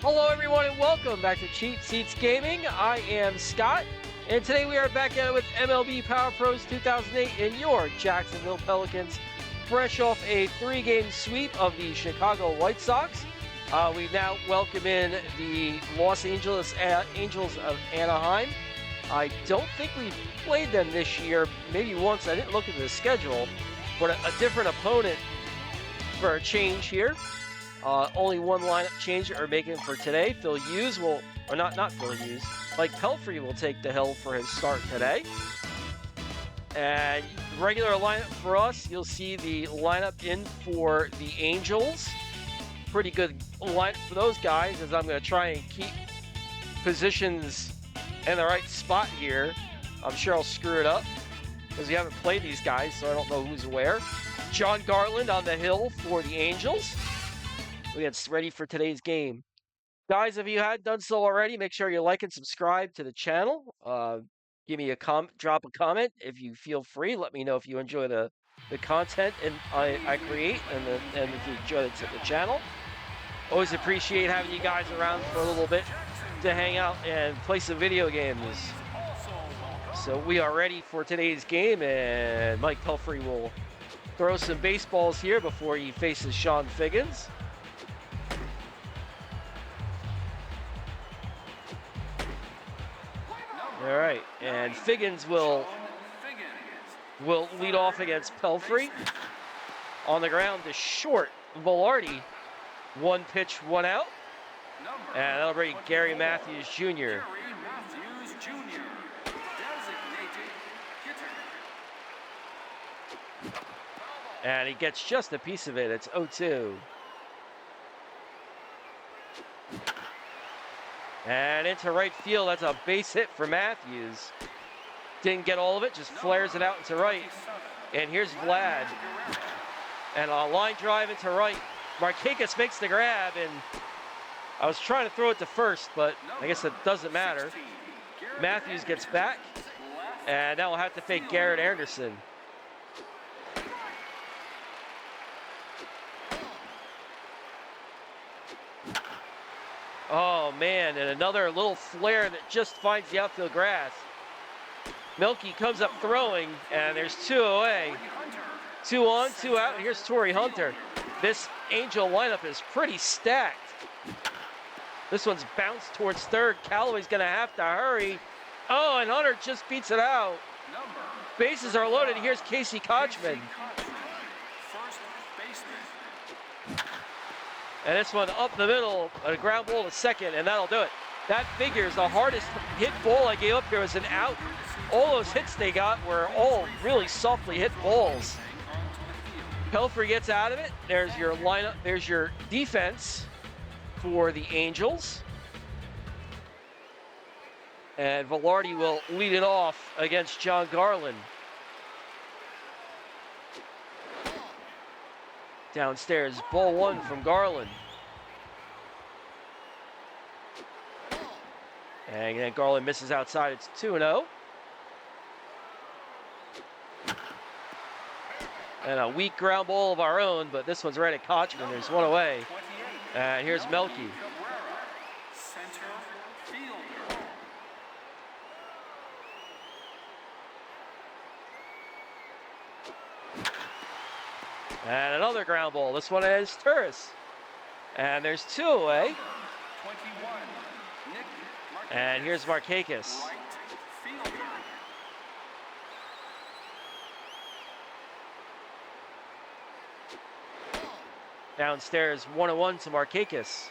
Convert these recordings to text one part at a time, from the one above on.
Hello everyone and welcome back to Cheap Seats Gaming. I am Scott, and today we are back at it with MLB Power Pros 2008 and your Jacksonville Pelicans, fresh off a 3-game sweep of the Chicago White Sox. We now welcome in the Los Angeles Angels of Anaheim. I don't think we've played them this year, maybe once. I didn't look at the schedule, but a different opponent for a change here. Only one lineup change are making for today. Phil Hughes will, or not Phil Hughes, Mike Pelfrey will take the hill for his start today. And regular lineup for us, you'll see the lineup in for the Angels. Pretty good lineup for those guys, as I'm going to try and keep positions in the right spot here. I'm sure I'll screw it up, because we haven't played these guys, so I don't know who's where. John Garland on the hill for the Angels. We get ready for today's game. Guys, if you hadn't done so already, make sure you like and subscribe to the channel. Give me a drop a comment if you feel free. Let me know if you enjoy the content I create and if you enjoy the channel. Always appreciate having you guys around for a little bit to hang out and play some video games. So we are ready for today's game, and Mike Pelfrey will throw some baseballs here before he faces Sean Figgins. All right, and Figgins will lead off against Pelfrey. On the ground to short, Velarde. 1 pitch, 1 out. And that'll bring Gary Matthews Jr. And he gets just a piece of it. It's 0-2. And into right field, that's a base hit for Matthews. Didn't get all of it, just flares it out into right. And here's Vlad. And a line drive into right. Markakis makes the grab, and I was trying to throw it to first, but I guess it doesn't matter. Matthews gets back, and now we'll have to fake Garrett Anderson. Oh, man, and another little flare that just finds the outfield grass. Melky comes up throwing, and there's 2 away. 2 on, 2 out, and here's Torrey Hunter. This Angel lineup is pretty stacked. This one's bounced towards third. Callaway's going to have to hurry. Oh, and Hunter just beats it out. Bases are loaded. Here's Casey Kochman. And this one up the middle, a ground ball to second, and that'll do it. That figures the hardest hit ball I gave up here was an out. All those hits they got were all really softly hit balls. Pelfrey gets out of it. There's your lineup. There's your defense for the Angels. And Velarde will lead it off against John Garland. Downstairs, ball 1 from Garland. And then Garland misses outside. It's 2-0. And a weak ground ball of our own, but this one's right at Kochman. There's 1 away. And here's Melky. And another ground ball. This one is Turris. And there's 2 away. And here's Markakis. Downstairs, 1-1 to Markakis.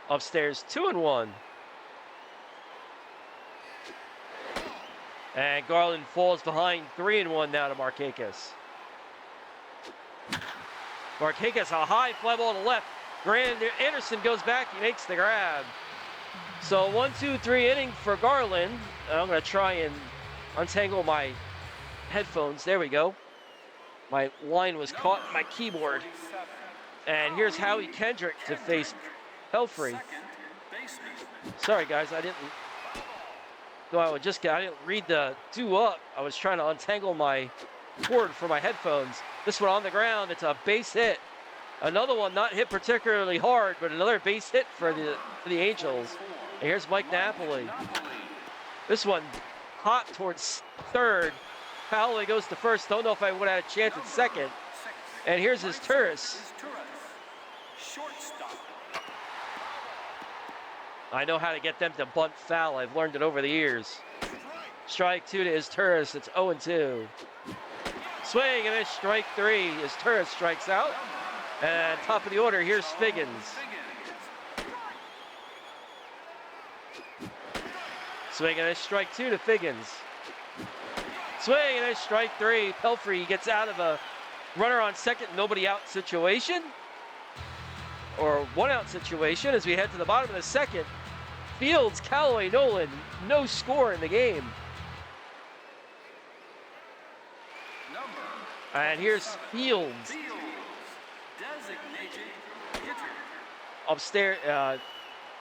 Upstairs, 2-1. And Garland falls behind 3-1 now to Markakis. Markakis, a high fly ball to left. Anderson goes back, he makes the grab. So 1-2-3 inning for Garland. I'm going to try and untangle my headphones. There we go. My line was caught in my keyboard. And here's Howie Kendrick to face Pelfrey. Sorry guys, I didn't read the 2 up. I was trying to untangle my cord for my headphones. This one on the ground, it's a base hit. Another one not hit particularly hard, but another base hit for the Angels. And here's Mike Napoli. This one hot towards third. Callaway goes to first. Don't know if I would have had a chance at second. And here's his Turris. I know how to get them to bunt foul. I've learned it over the years. Strike 2 to his Turris. It's 0-2. Swing and a strike 3. His Turris strikes out. And top of the order, here's Figgins. Swing and a strike 2 to Figgins. Swing and a strike 3. Pelfrey gets out of a runner on second, nobody out situation. Or one out situation as we head to the bottom of the second. Fields, Callaway, Nolan, no score in the game. And here's Fields. Upstairs,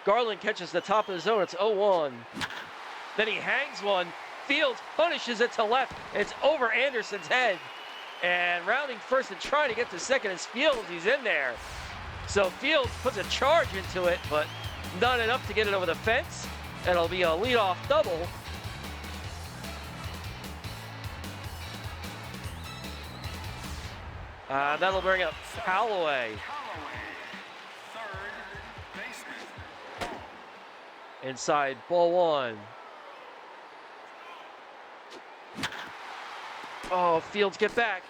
Garland catches the top of the zone. It's 0-1. Then he hangs one. Fields punishes it to left. It's over Anderson's head. And rounding first and trying to get to second is Fields. He's in there. So Fields puts a charge into it, but not enough to get it over the fence. It'll be a leadoff double. That'll bring up Callaway. Inside, ball one. Oh, Fields get back.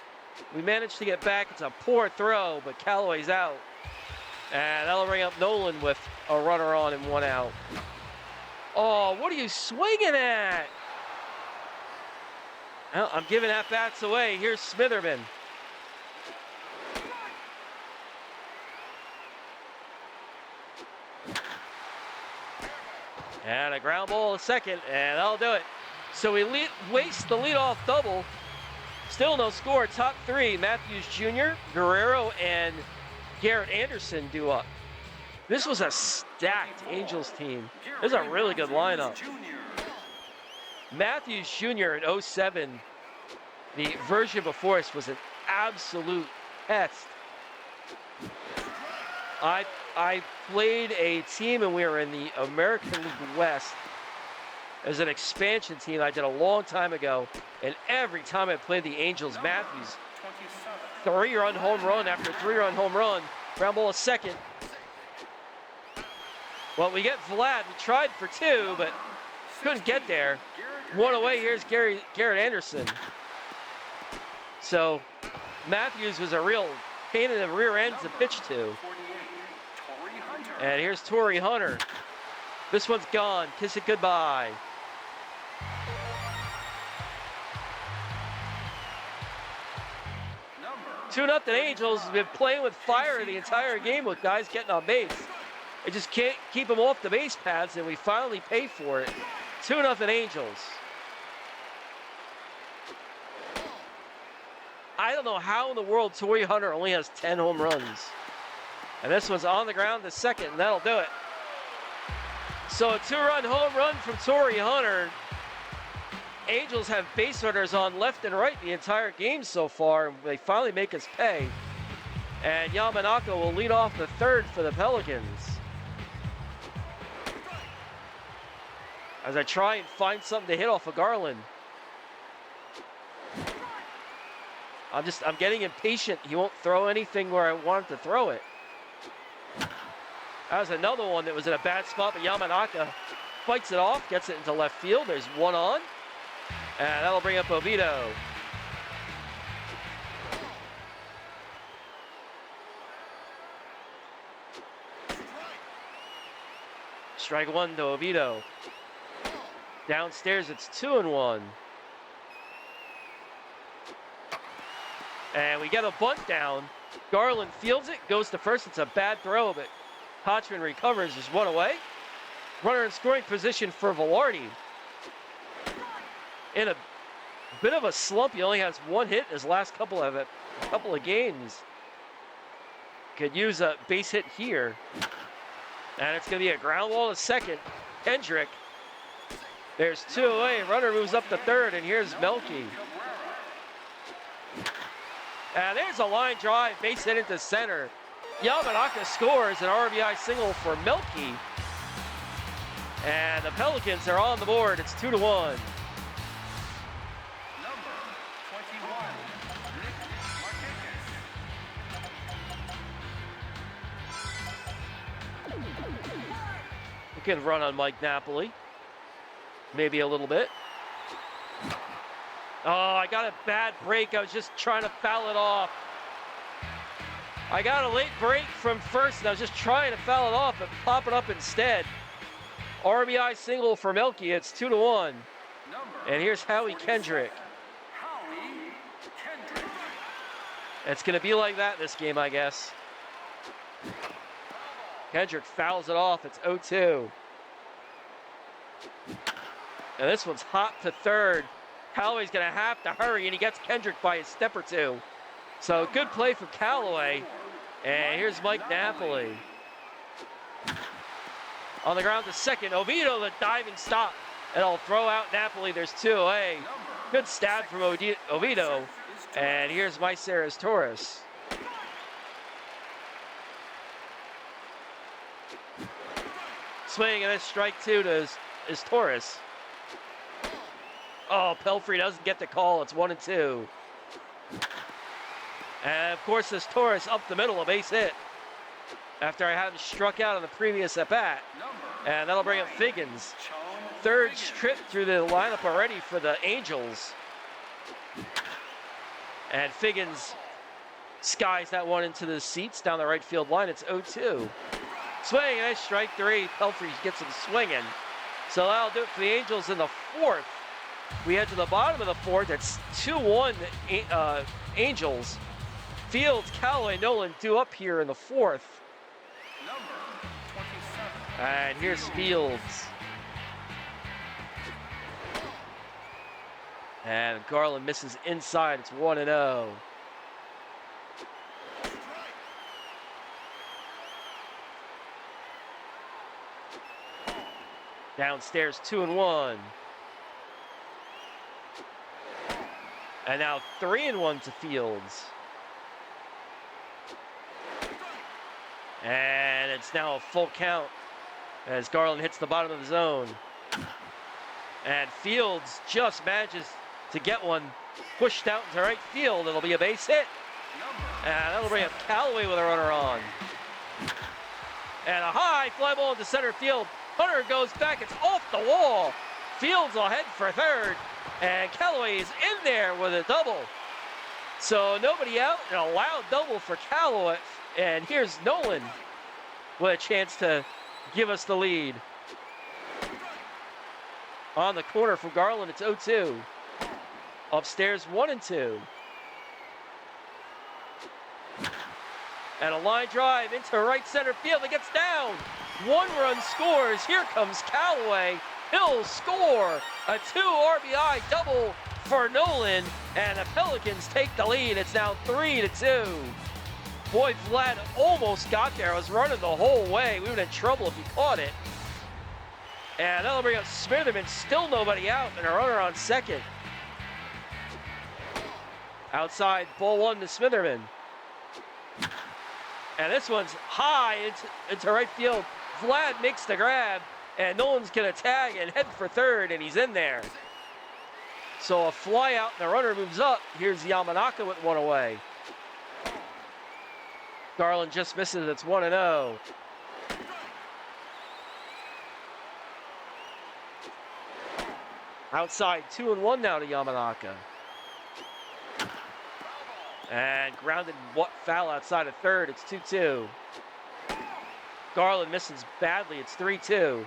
We managed to get back. It's a poor throw, but Callaway's out. And that'll bring up Nolan with a runner on and one out. Oh, what are you swinging at? Well, I'm giving at-bats away. Here's Smitherman. And a ground ball a second, and that'll do it. So we waste the leadoff double. Still no score. Top three, Matthews Jr., Guerrero, and Garrett Anderson due up. This was a stacked Angels team. This is a really good lineup. Matthews Jr. in 07, the version before us, was an absolute test. I played a team and we were in the American League West as an expansion team I did a long time ago. And every time I played the Angels, Matthews, 3-run home run after 3-run home run, ground ball a second. Well, we get Vlad. We tried for two, but couldn't get there. One away, here's Garrett Anderson. So Matthews was a real pain in the rear end to pitch to. And here's Torrey Hunter. This one's gone. Kiss it goodbye. Two nothing Angels has been playing with fire the entire game with guys getting on base. They just can't keep them off the base paths, and we finally pay for it. 2-0 Angels. I don't know how in the world Torrey Hunter only has 10 home runs. And this one's on the ground to second, and that'll do it. So a 2-run home run from Torrey Hunter. Angels have base runners on left and right the entire game so far, and they finally make us pay. And Yamanaka will lead off the third for the Pelicans. As I try and find something to hit off of Garland. I'm getting impatient. He won't throw anything where I want him to throw it. That was another one that was in a bad spot, but Yamanaka fights it off, gets it into left field. There's one on. And that'll bring up Oviedo. Strike one to Oviedo. Downstairs, it's 2-1. And we get a bunt down. Garland fields it, goes to first. It's a bad throw, but Kochman recovers, just one away. Runner in scoring position for Velarde. In a bit of a slump, he only has one hit in his last couple of games. Could use a base hit here. And it's going to be a ground ball to second. Kendrick. There's two away. Runner moves up to third, and here's Melky. And there's a line drive, base hit into center. Yamanaka scores an RBI single for Melky. And the Pelicans are on the board. It's 2-1. Number 21, Nick Marquez. We can run on Mike Napoli. Maybe a little bit. Oh, I got a bad break. I was just trying to foul it off. I got a late break from first, and I was just trying to foul it off, but pop it up instead. RBI single for Melky. It's 2-1. And here's Howie Kendrick. Howie Kendrick. It's going to be like that this game, I guess. Kendrick fouls it off. It's 0-2. And this one's hot to third. Callaway's going to have to hurry, and he gets Kendrick by a step or two. So good play from Callaway. And here's Mike Napoli. On the ground to second. Oviedo, the diving stop. And I'll throw out Napoli. There's two away. Good stab from Oviedo. And here's Myceres Torres. Swing and a strike two to is Torres. Oh, Pelfrey doesn't get the call. It's 1-2. And of course, this Torres up the middle, a base hit. After I had him struck out on the previous at bat. And that'll bring up Figgins. Third trip through the lineup already for the Angels. And Figgins skies that one into the seats down the right field line. It's 0-2. Swing, and strike three. Pelfrey gets him swinging. So that'll do it for the Angels in the fourth. We head to the bottom of the fourth. It's 2-1 Angels. Fields, Callaway, Nolan due up here in the fourth. Number 27. And here's Fields. And Garland misses inside. It's 1-0. Downstairs, 2-1. And now 3-1 to Fields. And it's now a full count as Garland hits the bottom of the zone. And Fields just manages to get one pushed out into right field. It'll be a base hit. And that'll bring up Callaway with a runner on. And a high fly ball into center field. Hunter goes back. It's off the wall. Fields will head for third. And Callaway is in there with a double. So nobody out, and a loud double for Callaway. And here's Nolan with a chance to give us the lead. On the corner from Garland, it's 0-2. Upstairs, 1-2. And a line drive into right center field. It gets down. One run scores. Here comes Callaway. He'll score a 2 RBI double for Nolan. And the Pelicans take the lead. It's now 3-2. Boy, Vlad almost got there. I was running the whole way. We would have had trouble if he caught it. And that'll bring up Smitherman. Still nobody out. And a runner on second. Outside, ball one to Smitherman. And this one's high into right field. Vlad makes the grab, and Nolan's going to tag and head for third, and he's in there. So a fly out, and the runner moves up. Here's Yamanaka with one away. Garland just misses. It's 1-0. Outside, 2-1 now to Yamanaka. And grounded foul outside of third. It's 2-2. Garland misses badly. It's 3-2.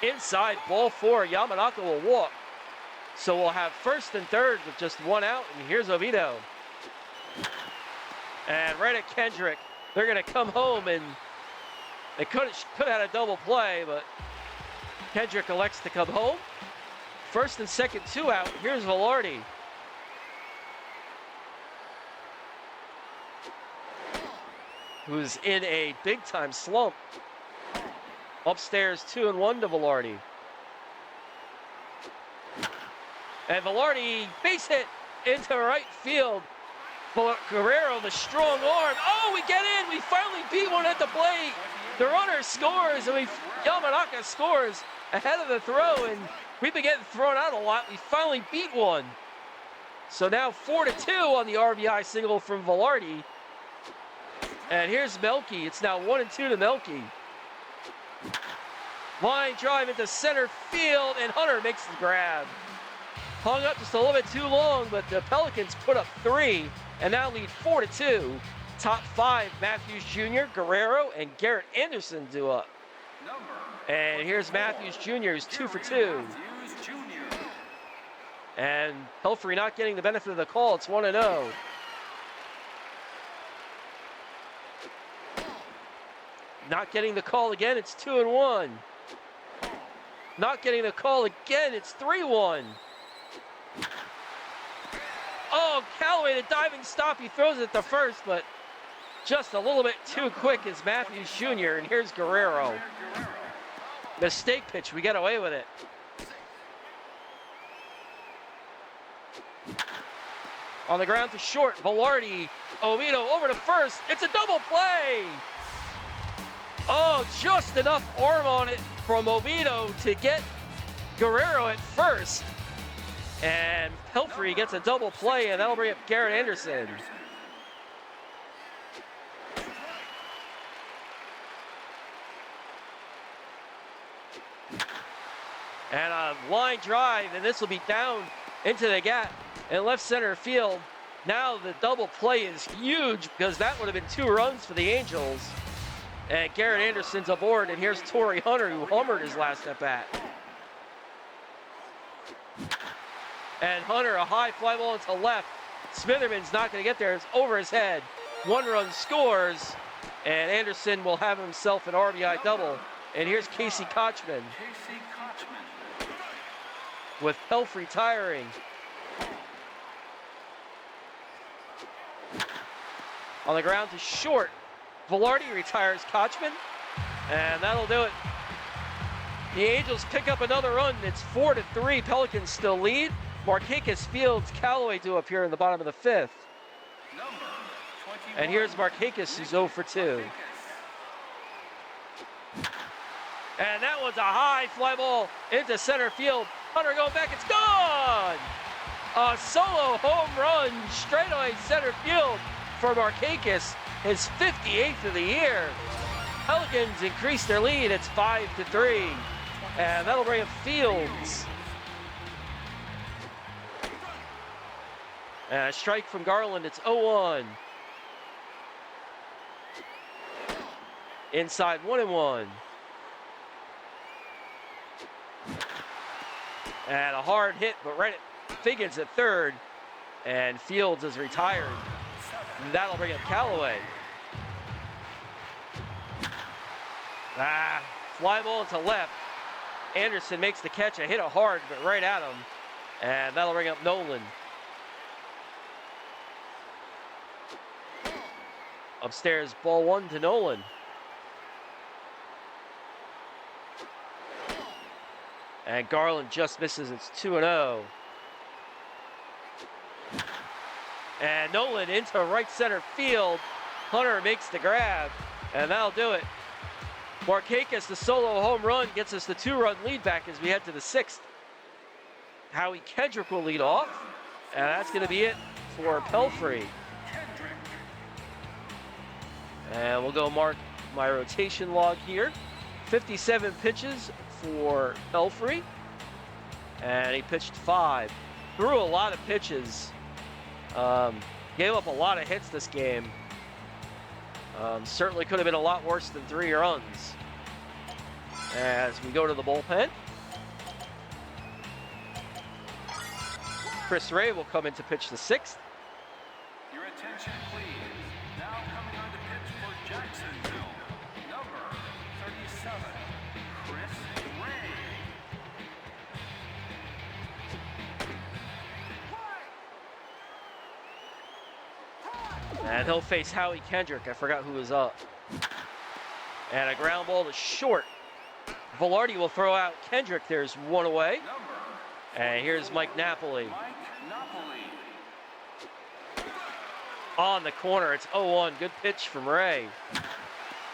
Inside, ball four. Yamanaka will walk. So we'll have first and third with just one out. And here's Oviedo. And right at Kendrick. They're going to come home, and they could have had a double play, but Kendrick elects to come home. First and second, two out. Here's Velarde. Who's in a big-time slump. Upstairs, 2-1 to Velarde. And Velarde, base hit into right field. Guerrero, the strong arm. Oh, we get in. We finally beat one at the plate. The runner scores, and Yamanaka scores ahead of the throw, and we've been getting thrown out a lot. We finally beat one. So now 4-2 on the RBI single from Velarde. And here's Melky. It's now 1-2 to Melky. Line drive into center field, and Hunter makes the grab. Hung up just a little bit too long, but the Pelicans put up 3 and now lead 4-2. Top 5, Matthews Jr., Guerrero, and Garrett Anderson do up. And here's Matthews Jr., who's 2 for 2. And Pelfrey not getting the benefit of the call. It's 1-0. Not getting the call again. It's 2-1. Not getting the call again. It's 3-1. Oh, Callaway, the diving stop. He throws it to first, but just a little bit too quick is Matthews Jr. And here's Guerrero. Mistake pitch. We get away with it. On the ground to short. Velarde. Oviedo over to first. It's a double play. Oh, just enough arm on it from Oviedo to get Guerrero at first. And Pelfrey gets a double play, and that'll bring up Garrett Anderson. And a line drive, and this will be down into the gap in left center field. Now the double play is huge because that would have been 2 runs for the Angels. And Garrett Anderson's aboard, and here's Torrey Hunter, who homered his last at-bat. And Hunter, a high fly ball into left. Smitherman's not going to get there. It's over his head. 1 run scores, and Anderson will have himself an RBI double. And here's Casey Kochman with Pelfrey retiring. On the ground to short. Velarde retires Kochman, and that'll do it. The Angels pick up another run. It's 4-3. Pelicans still lead. Markakis Fields, Callaway do up here in the bottom of the 5th. And here's Markakis, who's 0 for 2. And that was a high fly ball into center field. Hunter going back, it's gone! A solo home run straight away center field for Markakis, his 58th of the year. Pelicans increase their lead, it's 5-3. And that'll bring up Fields. And a strike from Garland, it's 0-1. Inside 1-1. And a hard hit, but right at Figgins at third. And Fields is retired. And that'll bring up Callaway. Fly ball to left. Anderson makes the catch. I hit it hard, but right at him. And that'll bring up Nolan. Upstairs, ball 1 to Nolan. And Garland just misses. It's 2-0. And Nolan into right center field. Hunter makes the grab, and that'll do it. Markakis, the solo home run, gets us the 2-run lead back as we head to the 6th. Howie Kendrick will lead off, and that's going to be it for Pelfrey. And we'll go mark my rotation log here. 57 pitches for Pelfrey, and he pitched 5. Threw a lot of pitches. Gave up a lot of hits this game. Certainly could have been a lot worse than 3 runs. As we go to the bullpen, Chris Ray will come in to pitch the 6th. Your attention, please. Now coming on to pitch for Jacksonville, number 37, Chris Ray. And he'll face Howie Kendrick. I forgot who was up. And a ground ball to short. Velarde will throw out Kendrick. There's 1 away. And here's Mike Napoli. On the corner, it's 0-1. Good pitch from Ray.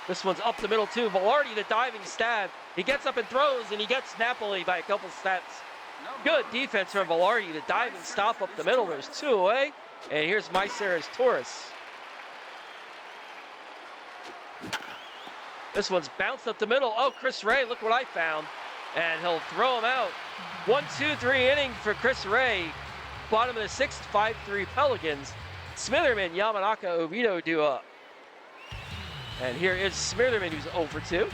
This one's up the middle too. Velarde, the diving stab. He gets up and throws, and he gets Napoli by a couple steps. Good defense from Velarde. The diving stop up the middle. There's 2 away. And here's Myceres Torres. This one's bounced up the middle. Oh, Chris Ray, look what I found. And he'll throw him out. 1-2-3 inning for Chris Ray. Bottom of the 6th, 5-3 Pelicans. Smitherman, Yamanaka, Oviedo do up. And here is Smitherman, who's 0 for 2.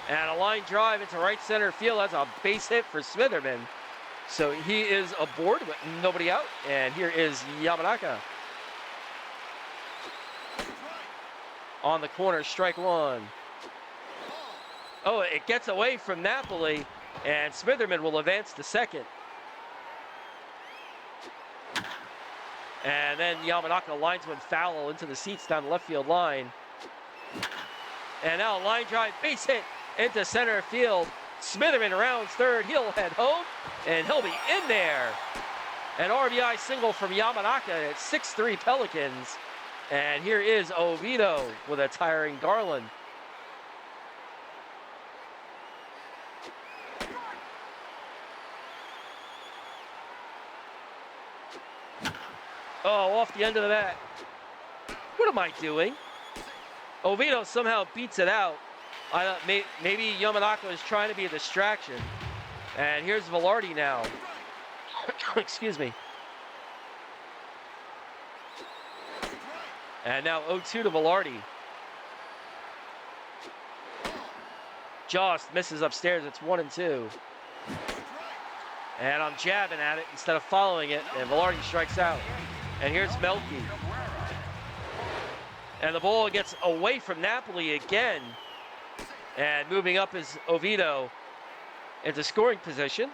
And a line drive into right center field. That's a base hit for Smitherman. So he is aboard with nobody out. And here is Yamanaka. On the corner, strike 1. Oh, it gets away from Napoli. And Smitherman will advance to second. And then Yamanaka linesman foul into the seats down the left field line. And now a line drive base hit into center field. Smitherman rounds third. He'll head home, and he'll be in there. An RBI single from Yamanaka at 6-3 Pelicans. And here is Oviedo with a tiring Garland. Oh, off the end of the bat. What am I doing? Oviedo somehow beats it out. I thought maybe Yamanaka was trying to be a distraction. And here's Velarde now. Excuse me. And now 0-2 to Velarde. Jost misses upstairs. It's 1-2. And I'm jabbing at it instead of following it. And Velarde strikes out. And here's Melky. And the ball gets away from Napoli again. And moving up is Oviedo into scoring position.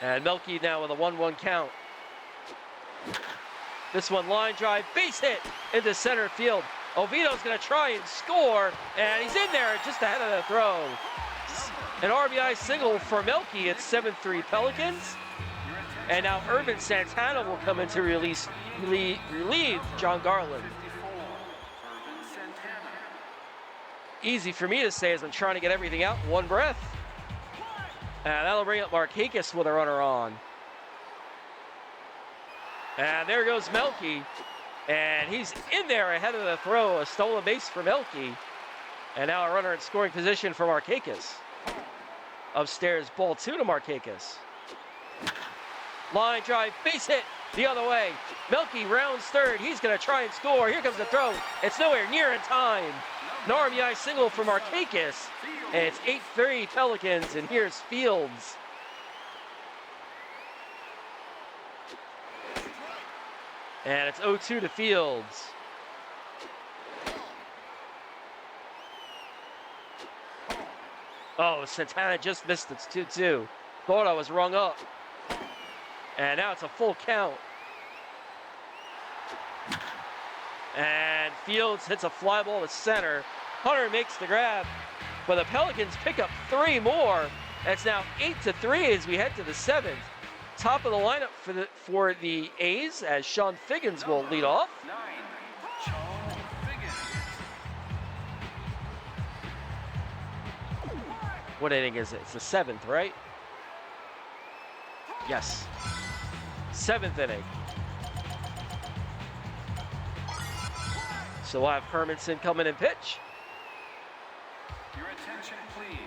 And Melky now with a 1-1 count. This one line drive, base hit into center field. Oviedo's going to try and score, and he's in there just ahead of the throw. An RBI single for Melky. It's 7-3 Pelicans. And now Urban Santana will come in to relieve John Garland. Easy for me to say as I'm trying to get everything out in one breath. And that'll bring up Markakis with a runner on. And there goes Melky. And he's in there ahead of the throw. A stolen base for Melky. And now a runner in scoring position for Markakis. Upstairs, ball 2 to Markakis. Line drive, base hit the other way. Melky rounds third. He's going to try and score. Here comes the throw. It's nowhere near in time. An RBI single for Markakis. And it's 8-3 Pelicans. And here's Fields. And it's 0-2 to Fields. Oh, Santana just missed. It's 2-2. Thought I was rung up. And now it's a full count. And Fields hits a fly ball to center. Hunter makes the grab. But the Pelicans pick up 3 more. It's now 8-3 as we head to the 7th. Top of the lineup for the A's as Sean Figgins will lead off. 9, Sean Figgins. What inning is it? It's the 7th, right? Yes. 7th inning. So we'll have Hermanson come in and pitch. Your attention, please.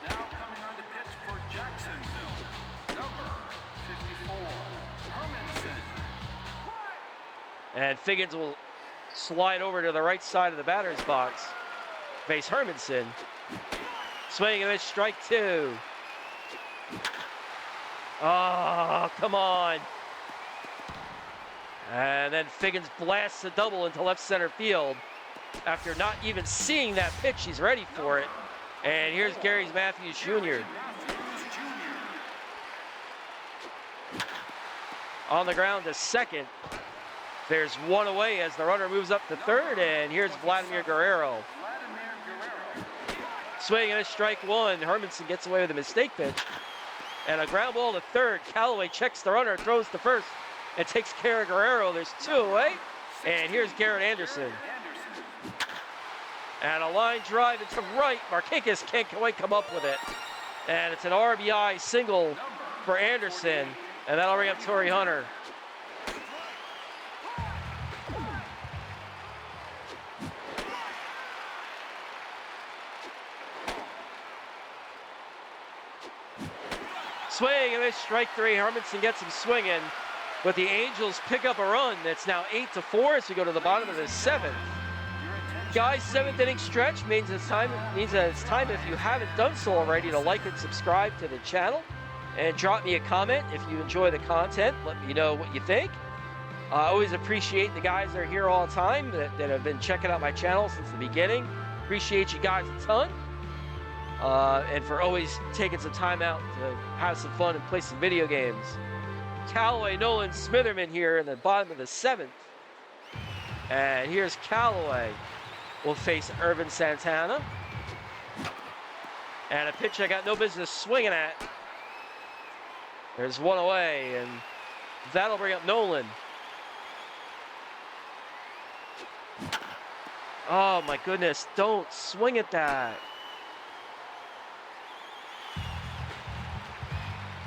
Now coming on to pitch for Jacksonville, number 54, Hermanson. And Figgins will slide over to the right side of the batter's box. Face Hermanson. Swing and a strike 2. Oh, come on. And then Figgins blasts a double into left center field. After not even seeing that pitch, he's ready for it. And here's Gary Matthews Jr. On the ground to second. There's 1 away as the runner moves up to third, and here's Vladimir Guerrero. Swing and a strike 1. Hermanson gets away with a mistake pitch. And a ground ball to third. Callaway checks the runner, throws to first, and takes care of Guerrero. There's 2 away. And here's Garrett Anderson. And a line drive into right. Markakis can't quite come up with it. And it's an RBI single for Anderson. And that'll bring up Torrey Hunter. Swing and they strike 3. Hermanson gets him swinging. But the Angels pick up a run. It's now 8-4 as we go to the bottom of the 7th. Guys, 7th inning stretch means it's time. If you haven't done so already, to like and subscribe to the channel, and drop me a comment if you enjoy the content. Let me know what you think. I always appreciate the guys that are here all the time that have been checking out my channel since the beginning. Appreciate you guys a ton, and for always taking some time out to have some fun and play some video games. Callaway, Nolan, Smitherman here in the bottom of the 7th. And here's Callaway. Will face Irvin Santana. And a pitch I got no business swinging at. There's 1 away, and that'll bring up Nolan. Oh my goodness, don't swing at that.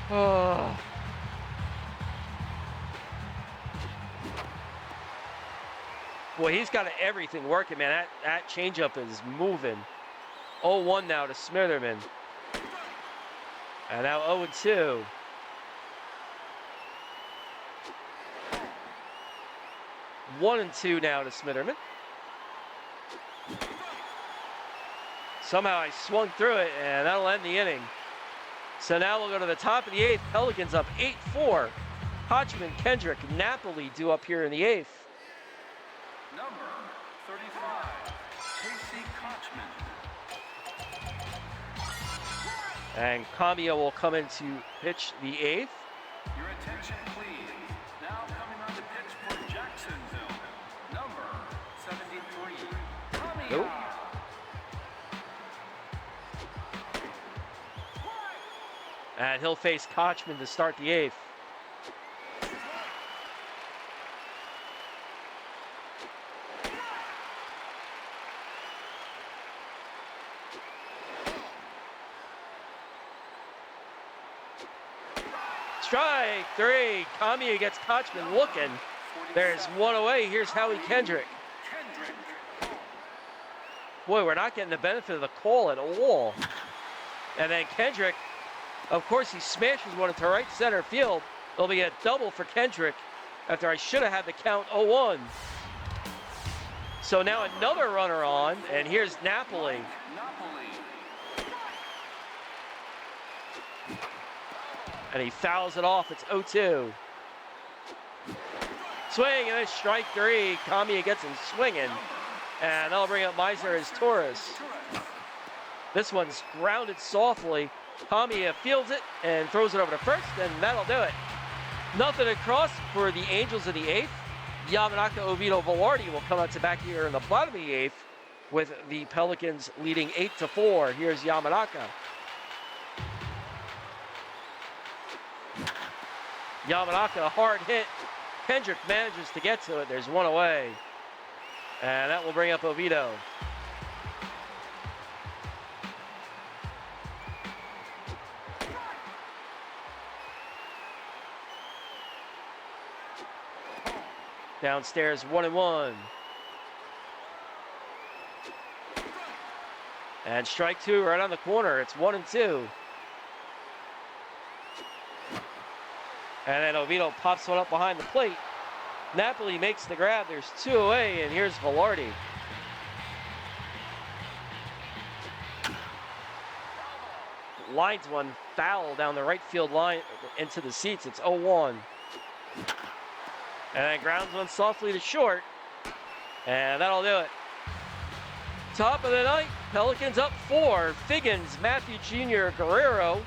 Oh. Boy, he's got everything working, man. That changeup is moving. 0-1 now to Smitherman. And now 0-2. One and 2 now to Smitherman. Somehow I swung through it, and that'll end the inning. So now we'll go to the top of the 8th. Pelicans up 8-4. Hodgman, Kendrick, Napoli due up here in the 8th. Number 35, Casey Kochman. And Kamiya will come in to pitch the 8th. Your attention, please. Now coming on to pitch for Jacksonville, number 73, Kamiya. Nope. And he'll face Kochman to start the 8th. Strike 3. Kamiya gets Kochman looking. There's 1 away. Here's Howie Kendrick. Boy, we're not getting the benefit of the call at all. And then Kendrick, of course, he smashes one into right center field. It'll be a double for Kendrick after I should have had the count 0-1. So now another runner on, and here's Napoli. And he fouls it off. It's 0-2. Swing, and then strike 3. Kamiya gets him swinging. And that'll bring up Meisner as Torres. This one's grounded softly. Kamiya fields it and throws it over to first, and that'll do it. Nothing across for the Angels of the 8th. Yamanaka, Oviedo, Velarde will come out to back here in the bottom of the 8th with the Pelicans leading 8-4. Here's Yamanaka. Yamanaka, a hard hit. Kendrick manages to get to it. There's 1 away. And that will bring up Oviedo. Downstairs, 1-1. And strike 2 right on the corner. It's 1-2. And then Oviedo pops one up behind the plate. Napoli makes the grab. There's 2 away, and here's Velarde. Lines one foul down the right field line into the seats. It's 0-1. And then grounds one softly to short. And that'll do it. Top of the 9th, Pelicans up 4. Figgins, Matthew Jr., Guerrero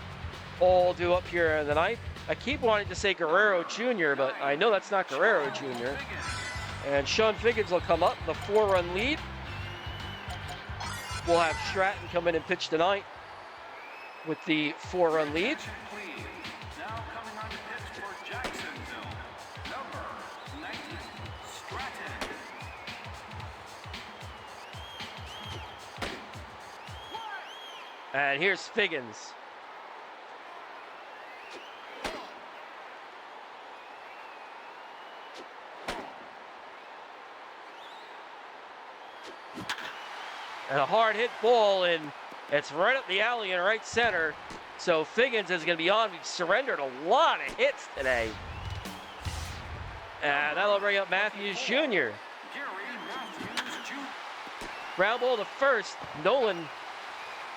all due up here in the 9th. I keep wanting to say Guerrero Jr., but I know that's not Guerrero Jr. And Sean Figgins will come up, the 4-run lead. We'll have Stratton come in and pitch tonight with the 4-run lead. And here's Figgins. And a hard hit ball, and it's right up the alley in right center. So Figgins is going to be on. We've surrendered a lot of hits today. And that'll bring up Matthews Jr. Ground ball to first. Nolan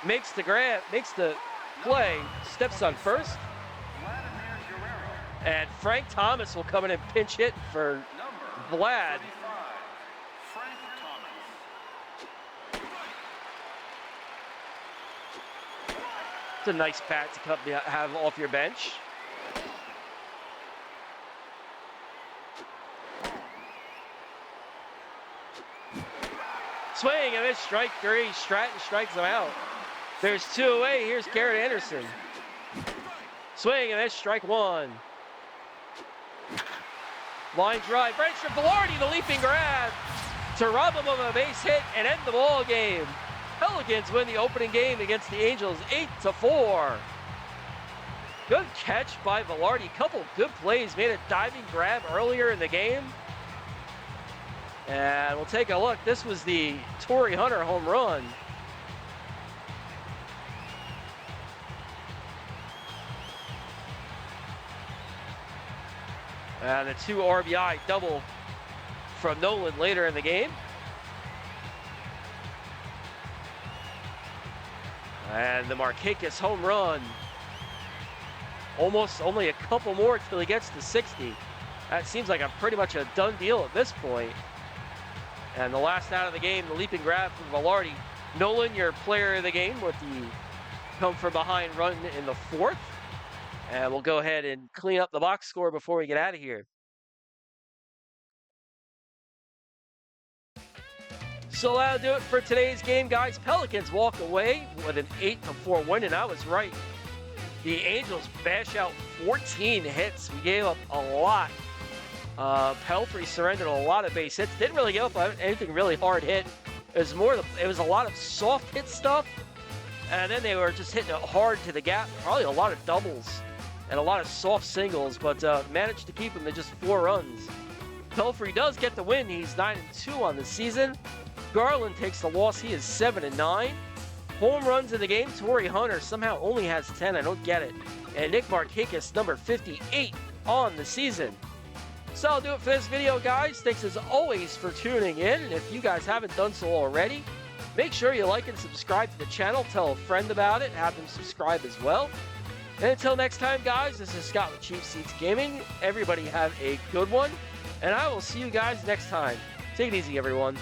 makes the grab, makes the play, steps on first. And Frank Thomas will come in and pinch hit for Vlad. It's a nice bat to have off your bench. Swing and miss, strike three. Stratton strikes him out. There's two away. Here's Garrett Anderson. Swing and miss, strike one. Line drive. Brenton Velarde, the leaping grab to rob him of a base hit and end the ball game. Pelicans win the opening game against the Angels 8-4. Good catch by Velarde. Couple good plays. Made a diving grab earlier in the game. And we'll take a look. This was the Torrey Hunter home run. And a 2 RBI double from Nolan later in the game. And the Markakis home run. Almost only a couple more till he gets to 60. That seems like pretty much a done deal at this point. And the last out of the game, the leaping grab from Velarde. Nolan, your player of the game with the come from behind run in the 4th. And we'll go ahead and clean up the box score before we get out of here. So that'll do it for today's game, guys. Pelicans walk away with an 8-4 win, and I was right. The Angels bash out 14 hits. We gave up a lot. Pelfrey surrendered a lot of base hits. Didn't really give up anything really hard hit. It was a lot of soft hit stuff, and then they were just hitting it hard to the gap. Probably a lot of doubles and a lot of soft singles, but managed to keep them to just 4 runs. Pelfrey does get the win. He's 9-2 on the season. Garland takes the loss. He is 7-9. Home runs in the game. Torrey Hunter somehow only has 10. I don't get it. And Nick Markakis, number 58 on the season. So I'll do it for this video, guys. Thanks as always for tuning in. And if you guys haven't done so already, make sure you like and subscribe to the channel. Tell a friend about it. Have them subscribe as well. And until next time, guys, this is Scott with Cheap Seats Gaming. Everybody have a good one. And I will see you guys next time. Take it easy, everyone.